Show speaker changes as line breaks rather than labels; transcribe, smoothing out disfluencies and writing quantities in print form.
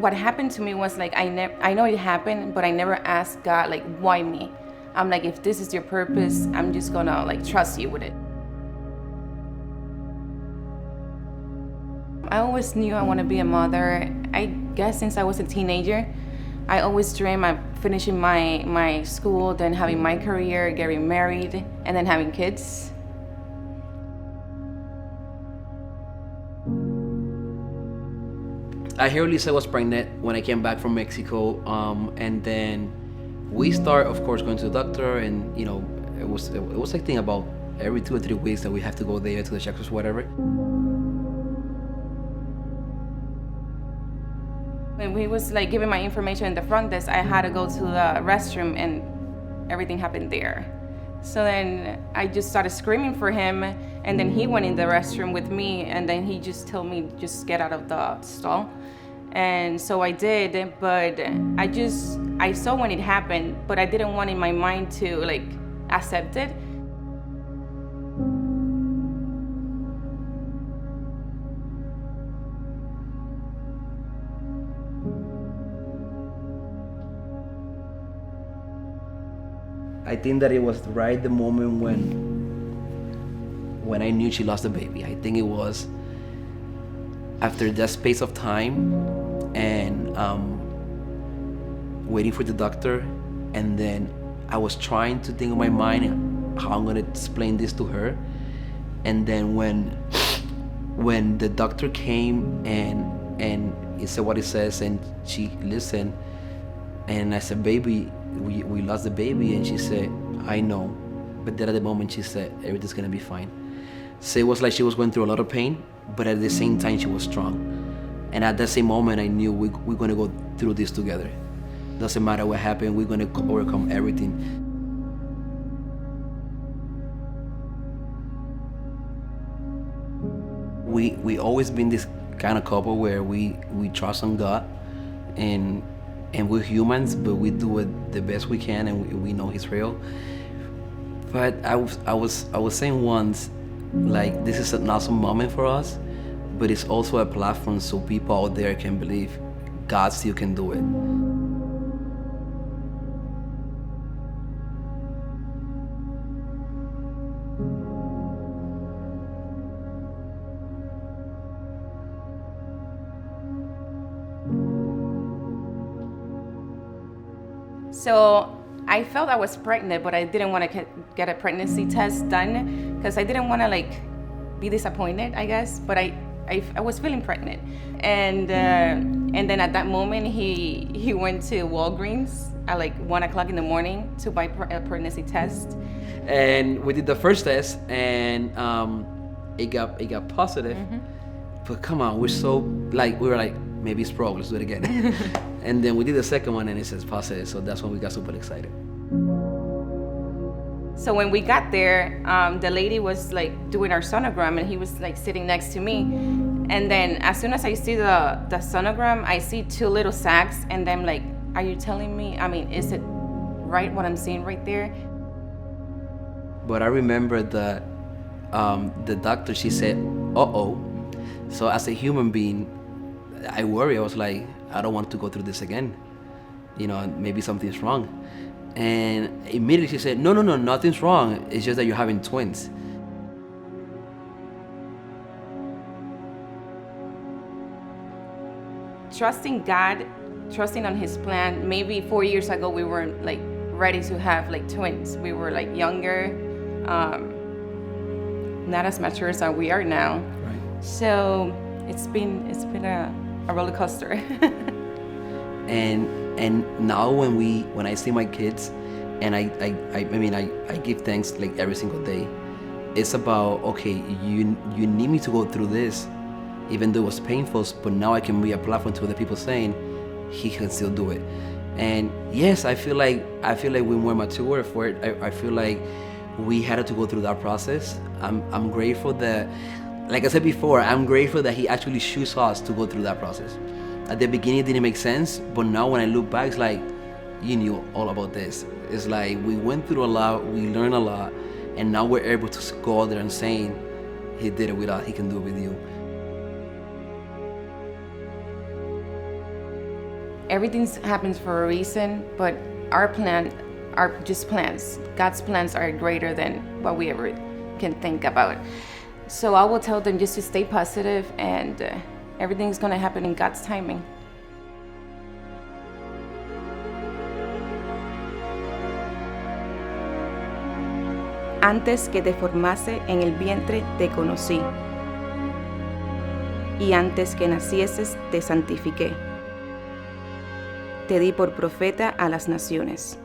what happened to me was like, I know it happened, but I never asked God, like, why me? I'm like, if this is your purpose, I'm just gonna like trust you with it. I always knew I want to be a mother. I guess since I was a teenager, I always dreamed of finishing my school, then having my career, getting married, and then having kids.
I heard Lisa was pregnant when I came back from Mexico, and then we start, of course, going to the doctor, and you know, it was like thing about every 2 or 3 weeks that we have to go there to the checks or whatever.
When he was like giving my information in the front desk, I had to go to the restroom, and everything happened there. So then I just started screaming for him, and then he went in the restroom with me, and then he just told me just get out of the stall. And so I did, but I saw when it happened, but I didn't want in my mind to like accept it.
I think that it was right the moment when I knew she lost the baby. I think it was after that space of time and waiting for the doctor, and then I was trying to think in my mind how I'm gonna explain this to her, and then when the doctor came and he said what he says, and she listened, and I said, baby, we lost the baby, and she said, I know, but then at the moment she said everything's gonna be fine. So it was like she was going through a lot of pain, but at the same time she was strong. And at that same moment I knew we're gonna go through this together. Doesn't matter what happened, we're gonna overcome everything. We always been this kind of couple where we trust on God, and we're humans, but we do it the best we can, and we know He's real. But I was saying once, like, this is an awesome moment for us, but it's also a platform so people out there can believe God still can do it.
So I felt I was pregnant, but I didn't want to get a pregnancy test done because I didn't want to like be disappointed, I guess. But I was feeling pregnant, and then at that moment he went to Walgreens at like 1 o'clock in the morning to buy a pregnancy test.
And we did the first test, and it got positive. Mm-hmm. But come on, we were like, maybe it's wrong, let's do it again. And then we did the second one, and it says positive, so that's when we got super excited.
So when we got there, the lady was like doing our sonogram, and he was like sitting next to me. And then as soon as I see the sonogram, I see 2 little sacs, and then I'm like, are you telling me, is it right what I'm seeing right there?
But I remember that the doctor, she said, uh-oh. So as a human being, I worry. I was like, I don't want to go through this again. You know, maybe something's wrong. And immediately she said, no, nothing's wrong. It's just that you're having twins.
Trusting God, trusting on His plan. Maybe 4 years ago, we weren't like ready to have like twins. We were like younger, not as mature as we are now. Right. So it's been a roller coaster.
and now when I see my kids, and I give thanks like every single day. It's about, okay, you need me to go through this, even though it was painful, but now I can be a platform to other people saying He can still do it. And yes, I feel like we're more mature for it. I feel like we had to go through that process. I'm grateful that, like I said before, I'm grateful that He actually chose us to go through that process. At the beginning, it didn't make sense, but now when I look back, it's like, you knew all about this. It's like we went through a lot, we learned a lot, and now we're able to go out there and saying, He did it with us, He can do it with you.
everything happens for a reason, but our plan are just plans. God's plans are greater than what we ever can think about. So I will tell them just to stay positive, and everything's going to happen in God's timing.
Antes que te formase en el vientre te conocí, y antes que nacieses te santifiqué. Te di por profeta a las naciones.